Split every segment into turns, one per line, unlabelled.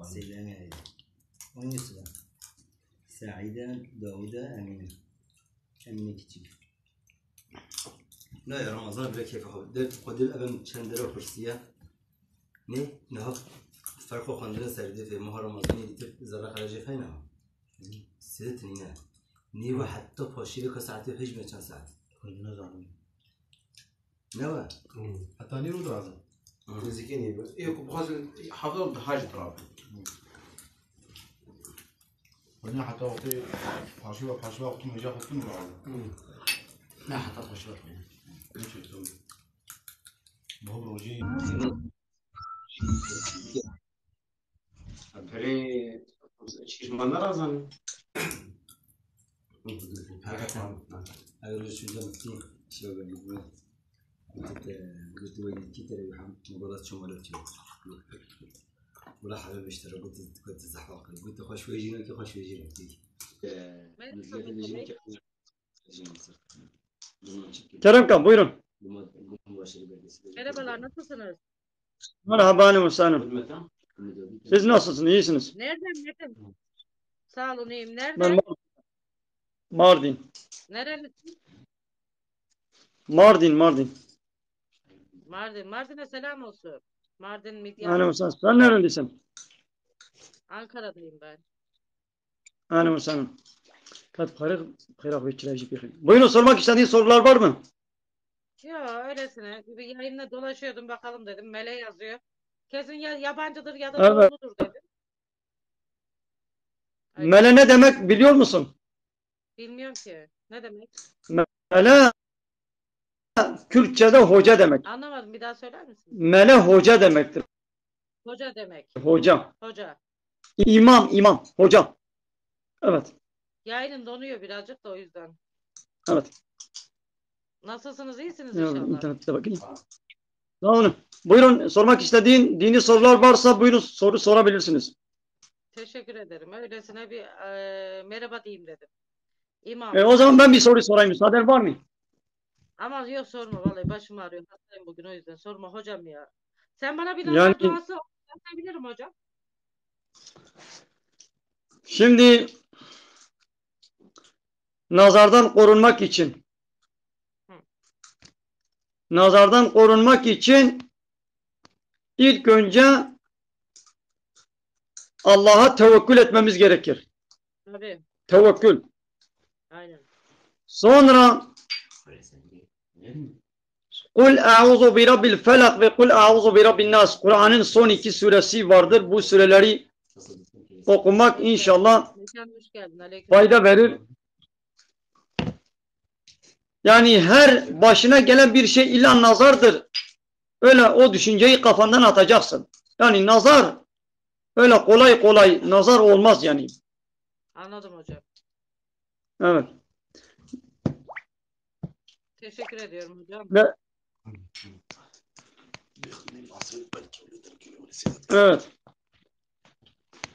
سيلاني ونسبة سعيدة داودة أمينة أمينة كتير لا يا رمضان بلا كيف قدر أبن شندرة فرسية نه فرق خواندن سرده في ماه رمضان يديت زرق خرجي فينا سيدتني نه نيوه حتى باشيله كساعتي فيش من كم ساعة
كلنا زعلانين
نوا
حتى نيرو درازة
نزيكيني إيه بخاطر حاضر بحاجة تراب
كلنا حتى وقت حاشوا وقت مجا وقت مرعب
لا حتى بحاجة
ليش يسوي ما هو بروجي
بري چیز من نرازن
أقول شو جمتي شو قبل قلت وين كتير يحم مقولات شو مالك شو ولا حابب اشتري قلت زحمة قلت خوش ويجينا كي خوش ويجينا تيجي
Kerem Kan buyurun.
Merhabalar, nasılsınız?
Merhaba hanım hanım. Siz nasılsınız? İyisiniz?
Nereden? Sağ olun, iyiyim.
Ben
Nereden?
Mardin.
Nerelisin?
Mardin.
Mardin'e selam olsun. Mardin, Midye.
Hanım sen nerelisin?
Ankara'dayım ben.
Hanım hanım. Kat kayrak ve çileci bir. Buyurun sormak istediğiniz sorular var mı?
Yo, öylesine. Bir yayında dolaşıyordum bakalım dedim. Mele yazıyor. Kesin ya yabancıdır ya da
Evet.
doğuludur dedim.
Mele ne demek biliyor musun?
Bilmiyorum ki. Ne demek?
Mele Kürtçe'de hoca demek.
Anlamadım. Bir daha söyler misin?
Mele hoca demektir.
Hoca demek.
Hoca. İmam. Hoca. Evet.
Yayının donuyor birazcık da o yüzden.
Evet.
Nasılsınız? İyisiniz
Evet,
inşallah.
internette bakayım. Sağ olun. Buyurun sormak istediğin dini sorular varsa buyurun soru sorabilirsiniz.
Teşekkür ederim. Öylesine bir merhaba diyeyim dedim. İmam.
O zaman ben bir soru sorayım. Müsaaden var mı?
Ama yok sorma vallahi başım ağrıyor. Hastayım bugün o yüzden. Sorma hocam ya. Sen bana bir nazar
Yani-
duası yapabilirim hocam.
Şimdi nazardan korunmak için ilk önce Allah'a tevekkül etmemiz gerekir.
Tabii.
Tevekkül.
Aynen.
Sonra Kul a'udhu bi rabbil felak ve kul a'udhu bi rabbin nas. Kur'an'ın son 2 suresi vardır. Bu sureleri okumak inşallah
Mekan hoş geldin. Aleyküm.
fayda verir. Yani her başına gelen bir şey illa nazardır. Öyle o düşünceyi kafandan atacaksın. Yani nazar öyle kolay nazar olmaz yani.
Anladım hocam.
Evet.
Teşekkür ediyorum hocam.
Evet.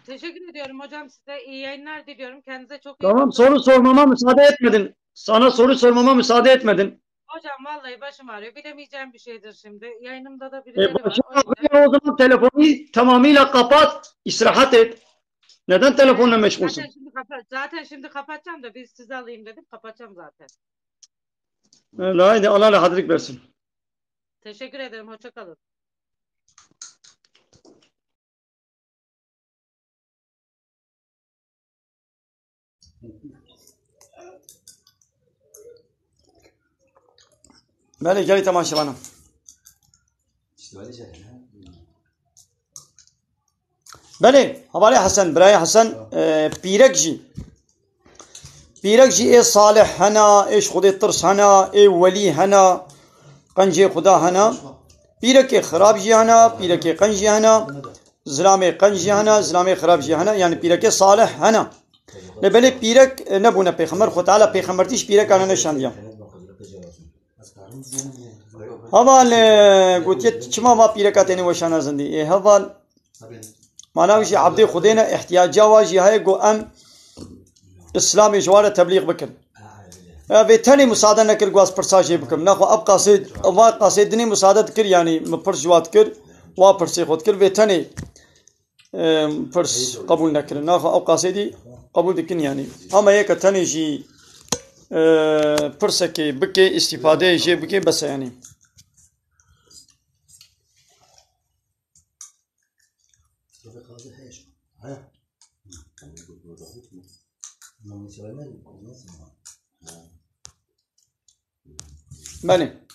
Teşekkür ediyorum hocam. Size iyi yayınlar diliyorum. Kendinize çok iyi
Tamam,
bakın.
soru sormama müsaade etmedin. Sana soru sormama müsaade etmedin.
Hocam vallahi başım ağrıyor. Bilemeyeceğim bir şeydir şimdi. Yayınımda da birileri var.
Başım
O yüzden.
ağrıyor, o zaman telefonu tamamıyla kapat. İstirahat et. Neden telefonla meşgulsün?
Zaten şimdi kapatacağım da biz sizi alayım dedim. Kapatacağım zaten.
Öyle, haydi Allah rahatlık versin.
Teşekkür ederim. Hoşça kalın.
بله گلی تماشا بانم بله حوالی حسن برای حسن پیرک جی ای صالح هنا ایش خود ترس هنا ای ولی هنا قنجی خدا هنا پیرک خراب جی هنا پیرک قنجی هنا زلام قنجی هنا زلام خراب جی هنا yani پیرک صالح هنا لبله پیرک نبونه پیغمبر خود تعالی پیغمبرتیش پیرک آنه نشان دیم هوال قلت چما ما پیرکاتنی وشان زندی هوال معناوش عبد خدينا احتياجا واجي هاي جو ام اسلامي جوار تبلیغ بکن به تاني مساعده نکر گواز پرساجي بکم نخو اب قاصدني مساعدت کر يعني مپرس جوات کر وا پرسي خود کر به تاني فرس قبول نكرن ناخذ أو قاصدي قبول دكن يعني أما هيك تنيجي فرسك بكي استفادة جي بكي بس يعني بني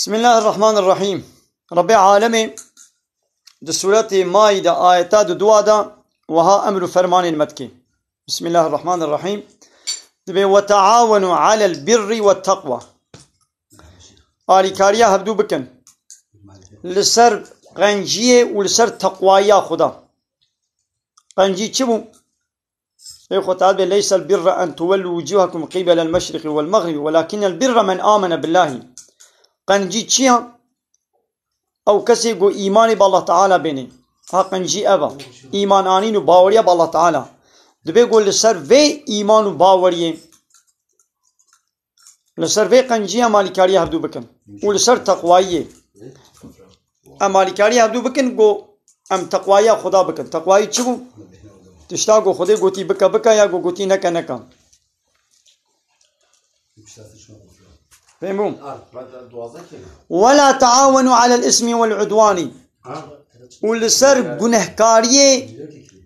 بسم الله الرحمن الرحيم رب عالمي دي سورة مائدة آيات دوادا وها أمر فرمان المتكي بسم الله الرحمن الرحيم وتعاونوا على البر والتقوى آلي كاريا هبدو بكن لسر غنجية ولسر تقوية خدا غنجي چبو يقول تعالى ليس البر أن تولوا وجوهكم قبل المشرق والمغرب ولكن البر من آمن بالله قنجي چيا او كسي قو إيماني بالله تعالى بيني ها قنجي أبا إيمان آنين وباوريا بالله تعالى دبي قول لسر في إيمان وباوريا لسر في قنجي مالي كاريا هبدو بكن ولسر تقوائي مالي كاريا هبدو بكن قو ام تقوائي خدا بكن تقوائي چبو تشتاقو خدي قوتي بكا بكا يا قوتي نكا نكا فهمون ولا تعاونوا على الاسم والعدوان ولسر گنهكاريه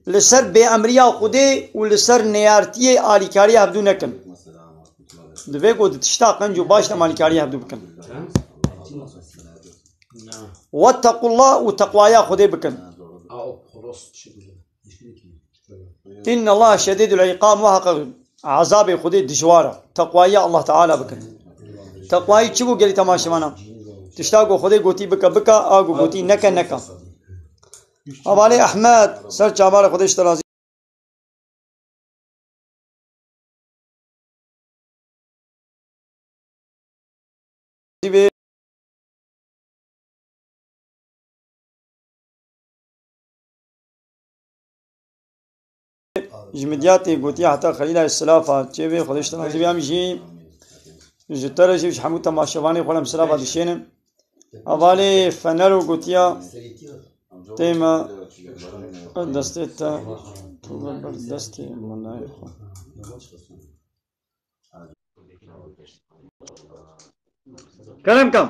لسر بأمريا خدي ولسر نيارتيه آليكاريه هبدو نكن دبي قد تشتاقن جو باشنا مالكاريه هبدو بكن واتقوا الله وتقوايا خدي بكن إن الله شديد العقاب وحق عذاب خدي دجوارة تقوايا الله تعالى بكن تقوائي چبو گلی تماشا مانا تشتاقو خودی گوتی بکا بکا آگو گوتی نکا نکا حوالي أحمد سر چابار خودش ترازی جمدياتي قوتي حتى خليل السلافة چه خودش ترازی بیام جی جتر جيش حمود تماشواني خلهم سلافة دشينم حوالي فنر وقوتيا تيما دستيتا دستي منايخ كلام كم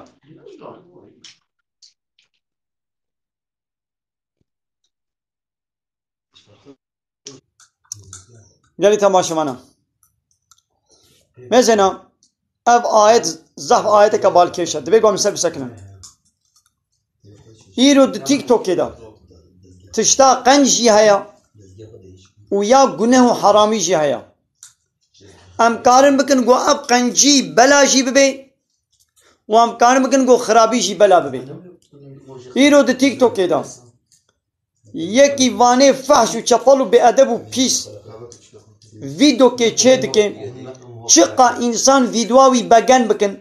جالي تماشوانا مثلا اف آيات زحف آيات كبال كيشة دبي قوم سب سكنة يرو تيك توك كده تشتا قنجي هيا ويا گنه حرامي جي هيا ام كارن بكن گو اب قنجي بلا جي ببي وام كارن بكن گو خرابي جي بلا ببي يرو تيك توك كده يكي وانه فحش و چپل و بأدب و پيس فيديو كي چيد كي چقا انسان ویدواوی بگن بکن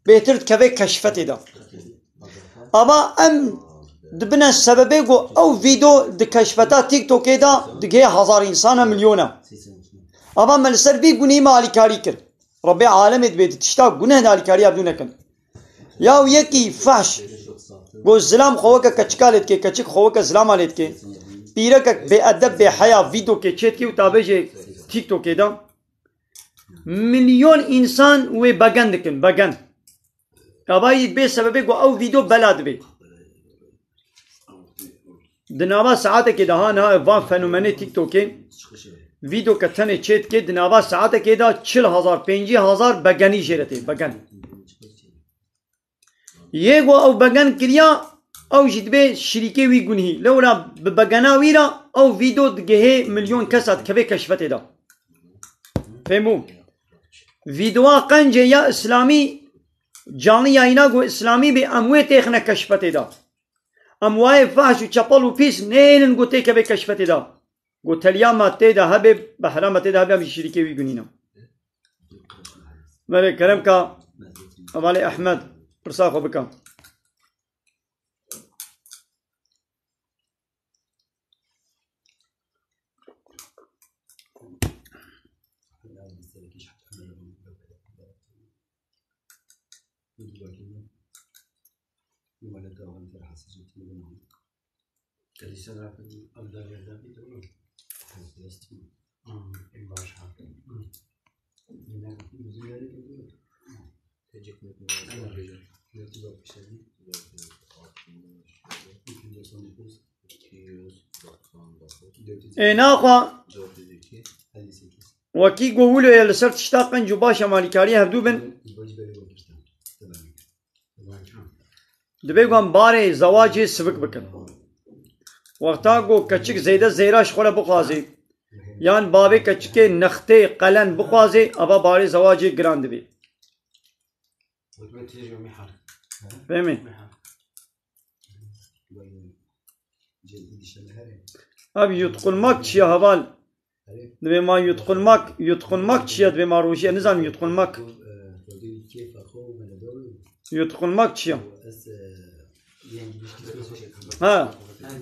بهتر که کشفت دا اما ام دبنا سببه گو او ویدیو د کشفتا تیک توکی دا دگه 1000 انسان میلیونه اما ملسر بی گونی مالی کاری کر رب عالمت بید تشتا گناه دالی کاری ابدو نکن یا یکی فحش گو زلام خوکا کچکالت که کچک خوکا زلام آلت که پیرک به ادب به حیا ویدیو که چیت کی و تابجه تیک توکی دا مليون إنسان وبجن دكن بجن كبايد بس سببه جو أو فيديو بلاد بي دنابا ساعات كده هانا فان فنومني تيك توكي فيديو كتنه چيت كي دنابا ساعات كده 40,000 50,000 بجني جرتي بجن يجو أو بجن كريا أو جدبه شريكي ويجوني لو لا ببجنا ويرا أو فيديو دجه مليون كسات كبي كشفته ده فهمو ویدوا قنجه یا اسلامی جانی یاینا گو اسلامی به اموه تخنه کشفته دا اموه فحش و چپل و پیس نینن گو تیکه به کشفته دا گو تلیا ماته دا هبه بحرامته دا هبه همی شریکه وی گونینا ماله کرم کا حواله احمد پرساخو بکم ناخوا وكي قولوا يا لسرت اشتاقن جباشا مالكاري هبدو بن دبيقوان باري زواجي سبك بكن وقتا قو كچك زيدا زيراش خولا بخوازي يان بابي كچك نختي قلن بخوازي ابا باري زواجي گران دبي فهمي اب يتقلمك چيا هوال دبي ما يتقلمك چيا دبي ما روشي نظام يتقلمك چيا ها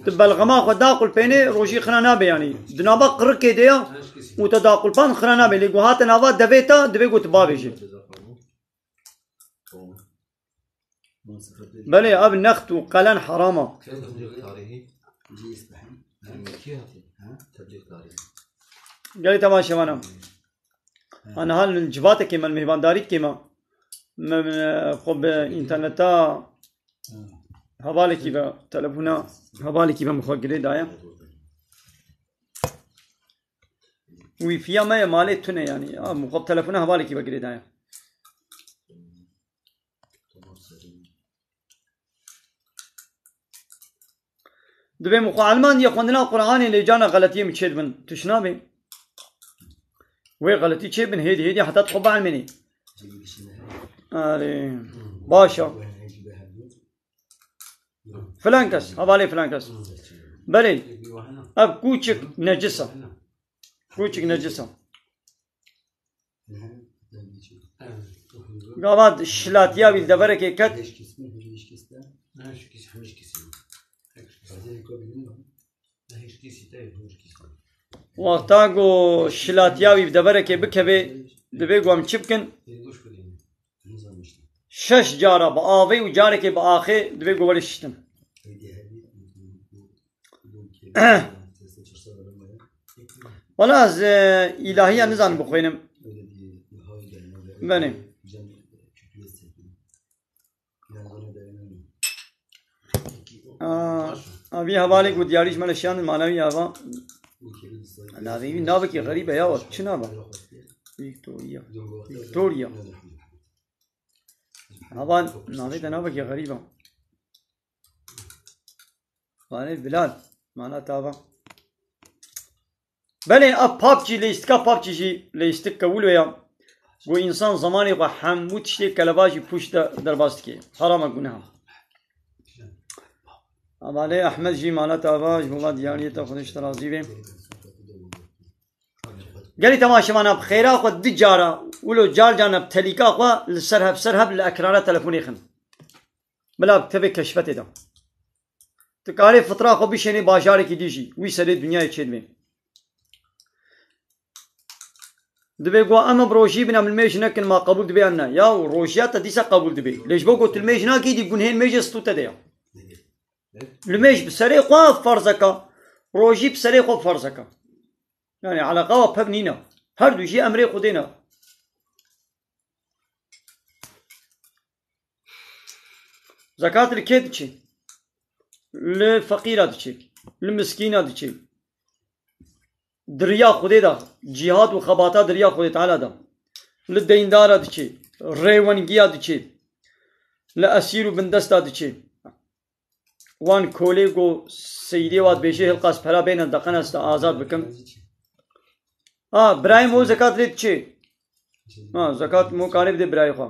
تبلغما خدا قل بيني روشي خنا بي يعني دنابا قرك ديا وتداقل بان خنا بي لي هات نافا دبيتا دبي قلت بابيجي بلي اب نخت وقلن حرامه قالي تماشى وانا انا هل الجباتك كما المهبانداري كما من قب انترنتا حوالي كيفا تلفونا حوالي كيفا مخوجري دايا ويفيا ما مالي تونه يعني مخوب تلفونا حوالي كيفا جري دايا دبي مخو علمان يخوندنا قرآن اللي جانا غلطية متشد من تشنابي وي غلطي تشي بن هيدي حتى تخبع المني باشا فلانكس حوالي فلانكس بلي اب كوچك نجسة قامات الشلاتيا بالدبرك كت وقتا قو شلاتياوي بدبرك بكبي دبي قوام چبكن شش جارة بآوي وجارك بآخي دبي قو ولشتم ولا از إلهية نزان بخوينم بني أبي حوالي قد ياريش مالشان مانوي آبا ناوي ناوكي غريبة يا وقت شو نابا فيكتوريا هبان ناوي ناوكي غريبة فاني بلال مانا تابا بله اب پابچی لیستکا پابچی جی لیستک کولو یا و انسان زمانی و حمود شتی کلباجی پشت در باست کی حرام گناه اولی احمد جی مالا تابا جمعه دیانی تا خودش ترازی بیم گلی تماشا مانا بخیرا خود دی جارا ولو جار جانا بتلیکا خوا سرهب لأکرانه تلفونی خن بلا بتبه کشفت دا تکاری فطرا خو بشینی باشاری کی دیجی وی سری دنیای چید بیم دبي قو أما بروشي بنا من الميج نكن ما قبول دبي أنا يا وروشيات تديسا قبول دبي ليش بقول الميج ناكي دي يكون هين ميج استوتا ديا الميج بسري قوا فرزكا روشي بسري قوا فرزكا يعني على قوا ببنينا هردو شيء أمري خدينا زكاة الكيد شيء للفقيرات شيء للمسكينات شيء دریا خودی دا جهاد و خباتا دریا خودی تعالی دا لدیندارا دچی ریونگیا دچی لاسیر و بندستا دچی وان کولیگو سیدی واد بیشه هلقاس پلا بین دقن است آزاد بکن برایم او زکات لید چی زکات مو کانب دی برای خوا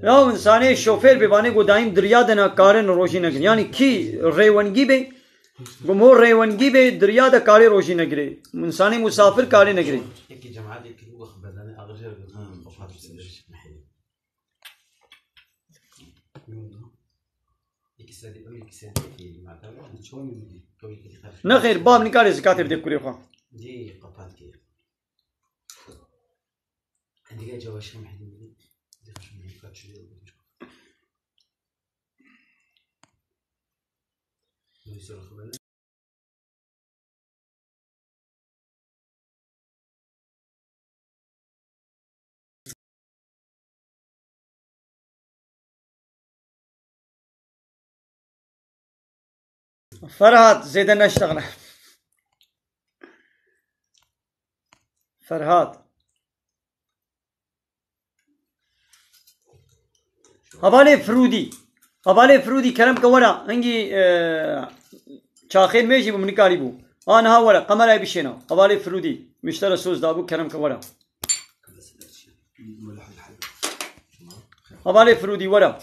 یا انسانی شوفر بیبانی کو دائم دریا دنا کارن روشی نگری یعنی کی ریونگی به گمو ریونگی به دریا دا کاری روشی نگری انسانی مسافر کاری نگری نخیر باب نکاری زکات بدی کوری خوا فرهاد زيد نشتغل فرهاد هبالي فرودي كلام كورا انجي شاخين ميجي بمنكاري بو انا ها ورا قمر بشينا هبالي فرودي مشترى سوز دابو كلام كورا هبالي فرودي ورا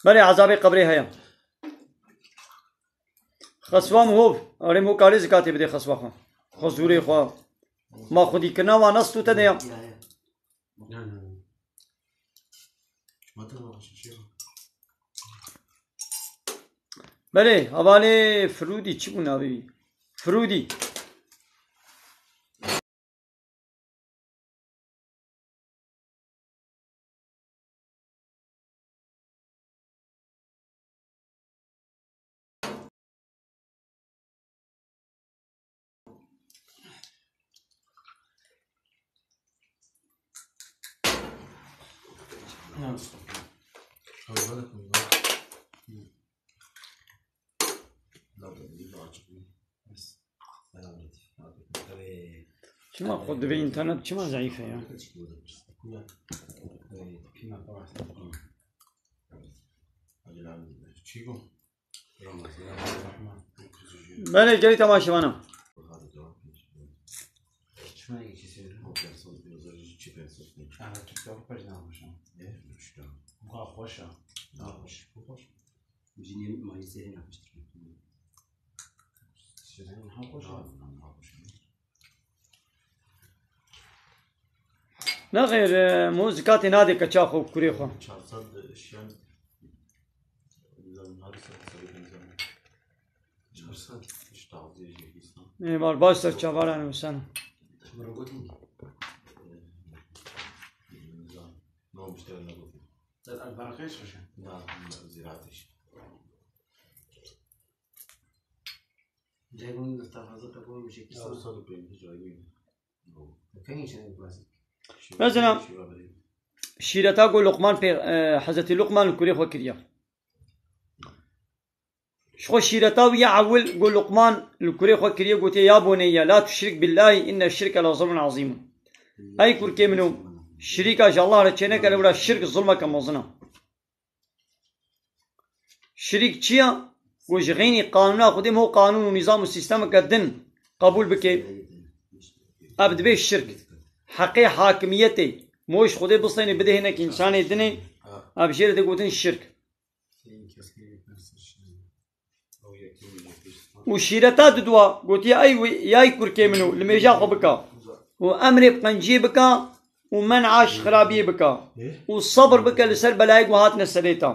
بلي عذابي قبري هيا خسوام هو أري مو كاري زكاتي بدي خسوا خزوري خوا ما خدي كنا وناس تو تديا بله حواله فرودي چی بونا ببی فرودي شما خود به اینترنت چما ضعیفه یا بله جلی تماشا وانم نه غیر موزیکات نادی کچا خوب کری خو نه بار باش سر چواران مثلا مثلا شيرتا قول لقمان في حضرت لقمان الكوري خو كريا شو شيرتا ويا عول قول لقمان الكوري خو كريا قلت يا بني لا تشرك بالله ان الشرك لظلم عظيم اي كوركي منو شريكا جا الله رچنه كره ولا شرك ظلم كم وزنا شريك چيا وجغيني قانونا خدم هو قانون ونظام والسيستم كدن قبول بك ابد به الشرك حقي حاكميتي موش خدي بصيني بده هناك انسان دني ابشير دي قوتن الشرك وشيرتا ددوا قلت يا اي كركي منو لما يجا خبكا وامري بقنجي بكا ومنعش خرابي بكا والصبر بكا لسر بلايق وهاتنا السليتا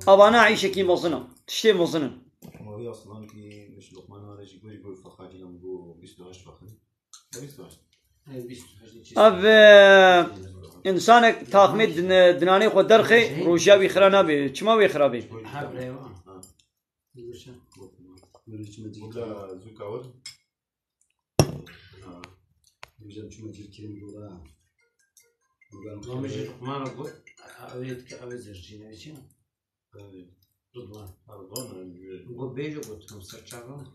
ابانا عيش كي مظنه تشتي مظنه
هو اصلا كي مش لقمان هذا يقول فخاجي نمبو 28
اب انسانك تاخمد دناني خو درخي روشا بيخرانا بي چما بيخرابي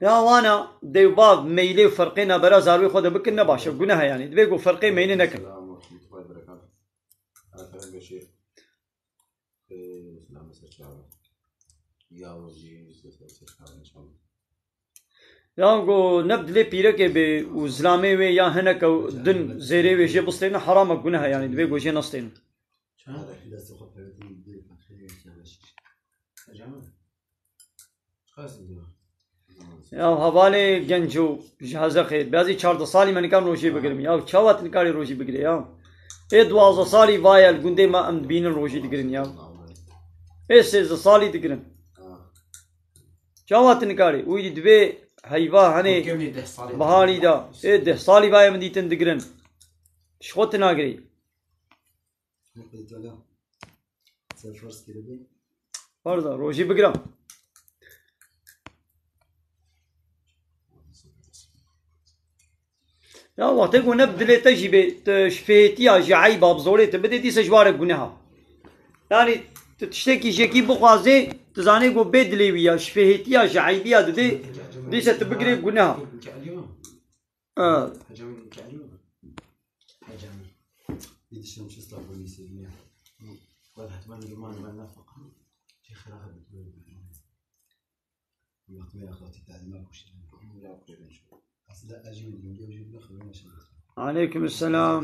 يا وانا ديباب ميلي وفرقينا برا زاروي خود بكنا باشا قناها يعني دبيقوا فرقي ميلي نكن يا قو نبد لي بيرك بي وزلامي وي يا هنك دن زيري وي جي بصلينا حرام قناها يعني دبيقوا جي نصتين يا حوالي گنجو جهازه خير بعضی 14 سالی من کام روشی بگیرم یا چاوت نکاری روشی بگیری یا 12 سالی وایل گنده ما ام بین روشی بگیرن یا سێزدە ساڵی دەگرن چاواتن کاری وی دەبێ هەیوا هەنێ بەهاریدا 10 ساڵی وایە من دیتن دەگرن شخۆت ناگری وەردا ڕۆژی بگرم یا وەختێک و نەبدلێتە ژی بێ شفێتیە ژعی با بزۆرێتە بدێ دیسە ژوارە گونەها یعنی تشتێکی ژێکی بخوازێ تزانێ گۆ بێ دلێویە شفێتیە ژعیبیە دەدێ دیسە تە بگرێ گونەها
يدشم شو صار بوليسي المياه واضح ما الجمال ما نافق في خلاف وقت ما اخواتي تعليمات وش لا اصلا اجيب الدنيا وجيب لك خلينا نشوف
عليكم السلام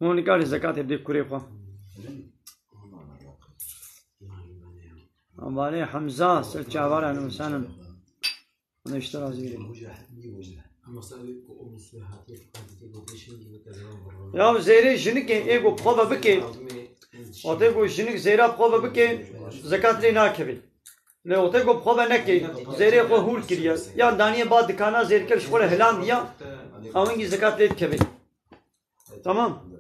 هون قال زكاة بدي كوريخوا أمبالي حمزة سلت عبارة عن إنسان أنا اشترى زي يا زيري شنك إيجو بخوبة بكي وتيجو شنك زيرا بخوبة بكي زكاة لي ناكبي لو تيجو بخوبة نكي زيري خو هول كريا يا دانية بعد دكانا زير كل شغل هلام ديا أوينجي زكاة لي تكبي تمام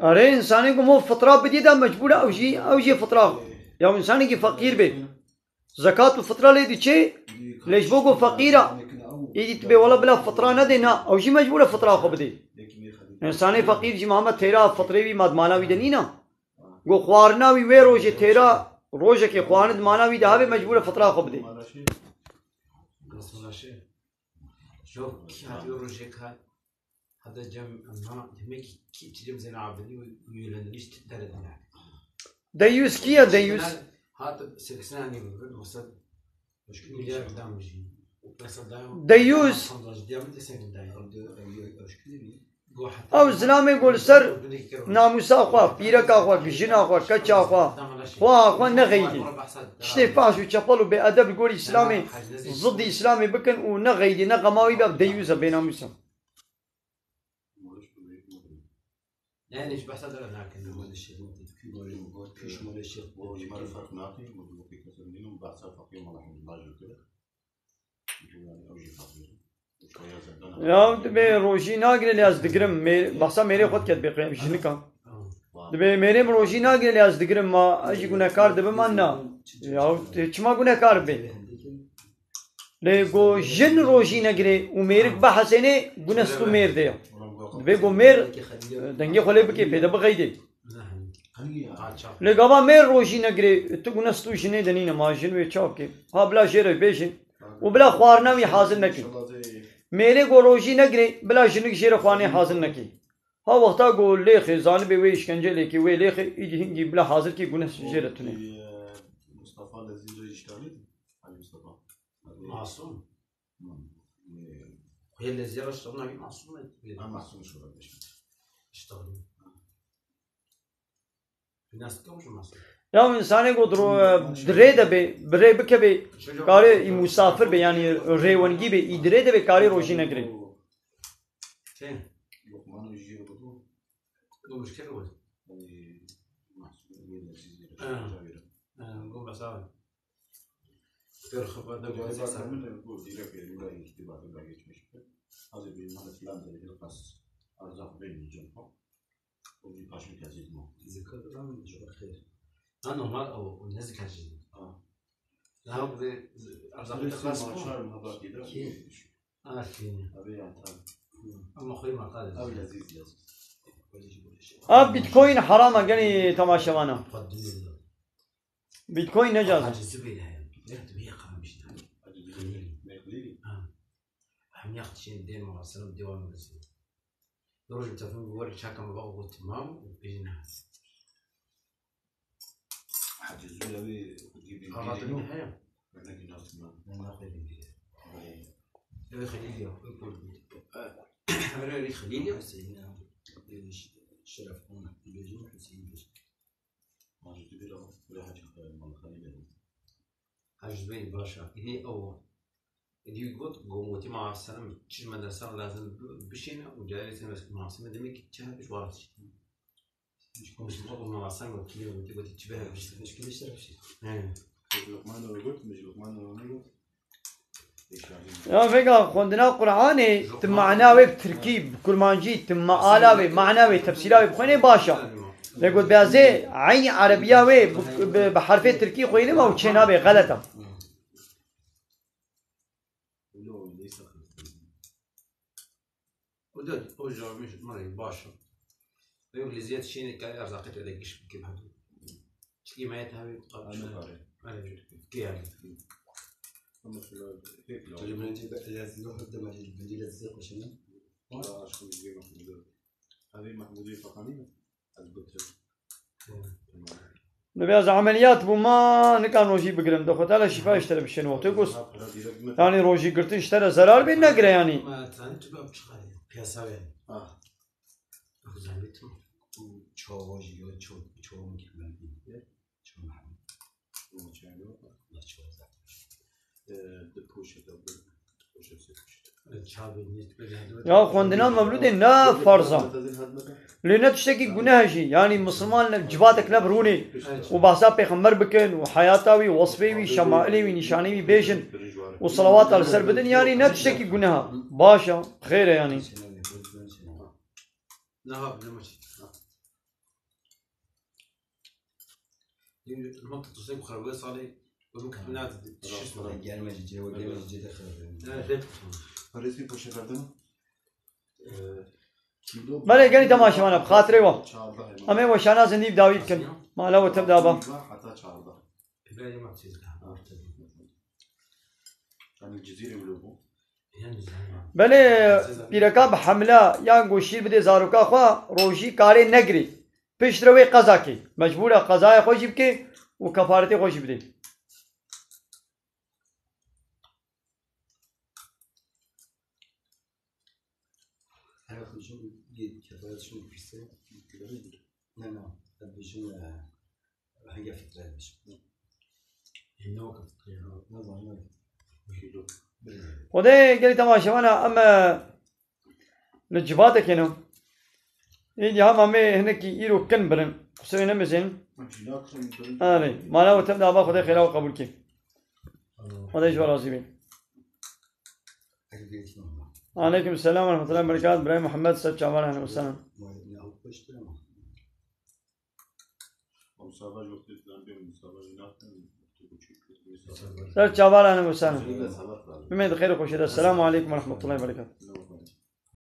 अरे इंसानी को वो फतरा बदीदा मजबूर औ जी फतरा या इंसानी की फकीर बे ज़कात फतरा ले दिचे लेशबो को फकीरा ये तबे वाला बला फतरा न देना औ जी मजबूर फतरा को बदे इंसानी फकीर जी मोहम्मद तेरा फतरे भी माना भी दनी ना गो ख्वारना भी वे रोजे तेरा रोजे के ख्वारद माना भी दावे मजबूर फतरा को बदे
شوف هذا روجي كان هذا جم ما demek ki çiçeğim seni abdini üyelenmiş titreler.
Deyüz kiya deyüz.
Hatta 80 hani mesela 3 milyar damcı.
Deyüz. او زلامه گل سر ناموسا خوا پیرکا خوا گجنا خوا کچا خوا خوا نغیدی شتی فاش و چپل و به ادب گل اسلامی ضد اسلامی بکن و نغیدی نغماوی باب دیوزا به ناموسا
يعني ايش بحث هذا لكن
هو الشيء في في شمال الشيخ بروج ما الفرق ناقي وبقول في كثير منهم بحث فقير ما راح نلاقي كده يعني اوجي فقير
Ya be roji nagre laz digirim bahsa mere xod ket beqim jinika be mere roji nagre laz digirim ma aji gunekar de manna ya çma gunekar be le go jin roji nagre u merik bahsene gunestu mer de be go mer dange khole be peda baqayde le gaba mer roji nagre tu gunestu jine denina ma jin ve chok ha bla jere bejin و بلا خوارنا وی حاضر نکی میره گو روشی نگری بلا جنگ شیر خوانی حاضر نکی ها وقتا گو لیخی زانب وی اشکنجه لیکی وی لیخی ایجی هنگی بلا حاضر کی گونه جیرتونه
مصطفى الذي يشتغل على مصطفى
معصوم هي اللي زيارة اشتغلنا بيه معصوم
معصوم شو
اشتغل الناس كم شو معصوم
ya insane go dre de be bre bike be kare musafir be yani rewangi be idre de be kare roji nagre
فين؟
لقمان يجي برضه
له مشكلة ولا؟ نقوم بساوي غير خبر ده جواز
أكثر من يقول ديرك يقول لي اختبار ولا يجمش هذا بينما فلان ده يلقص أرزاق بين الجنة وفي باشم كازيد ما
ذكر لا من شو خير أنا ما أو الناس كاجين لا هو أرزاق الخاص
شهر ما باقي ده
أنا فيني
أبي أنت
أما خوي ما قال
أبي لذيذ
ab bitcoin harama gani tamashavana bitcoin najaz
هم ياخذ دين مع سنة بدوام بس دروج متفهم بوري شاكا ما بقى تمام وبينها
حجزوا لي وتجيب
خلاص النهاية
أنا كنا نسمع
أنا خليلي يا خليلي يقول أنا خليلي
ولا حاجة والله خلينا
عجبني باشا هي أول اللي يقول قوموتي مع السلام تشي مدرسة لازم بشينا وجاي سنة مع السلام دمك تشهد مش وارد مش مقبل مع السلام وكلي وتبغى تشبه
مش كل اشترك شيء
لقمان وقلت مش لقمان وقلت
يا فيقا خوندنا قرآني تم معناوي بتركيب كل ما نجي تم آلاوي معناوي تفسيراوي بخويني باشا يقول بيازي عين عربية وي بحرف تركي خويني ما وشينا بي غلطة
ودد أوجا مش مري باشا يقول لي زياد شيني كاي أرزاقي تلاقي إيش كيف هذا تلاقي ما يتهاوي أنا كي يعني
تجيب لنا جيب لازم قدام البديل الزيق وشنو؟
هذه محمودية فقانية
نبياز عمليات بوما نكان روجي بقرم دخوت على شفاء اشترى بالشنو تقص يعني روجي قرتي اشترى زرار بين نقرة يعني
ما تاني تبغى بتشخاري بياسا يعني زعلت
شو روجي يقول شو ممكن شو محمد شو
يا خوندنا مولودين نا فرزا لأن تشتكي جناهجي يعني مسلمان جباتك نبروني وبحساب بيخمر بكن وحياتاوي وصفيوي شمائلي نشانيوي بيجن وصلوات على سر بدن يعني نا تشتكي جناها باشا خير يعني
نهاب نمشي المنطقة تصيب خربوية صالي وممكن نادي شو اسمه
يعني ما جي وجا جي دخل
فريسي بوشة كردنا
بله قالي تماشى وانا بخاطري وا أمي وشانا زندي بداويت كن ما لا وتبدأ با
حتى شارضة
إبراهيم ما تصير
كان الجزيرة يقولوا
بله بيركاب حملة يعني شير بدي زاروكا خوا روجي كاري نجري بيشتروي قزاكي مجبورة قزايا خوش يبكي وكفارتي خوش بدي
أنا خشوا كفاية شو بيرسل لا بيجون هي فترة مش
إنه كفت
وده قالي تماشى وانا أما نجباتك هنا يجي هم أمي هناك يرو كن برن سوينا مثلا هذي ما لا وتبدأ با خده خير وقبول كي هذا إيش وراسي بين عليكم السلام ورحمة الله وبركاته إبراهيم محمد سيد شعبان أهلا وسهلا سيد شعبان أهلا وسهلا بما خير وخير السلام عليكم ورحمة الله وبركاته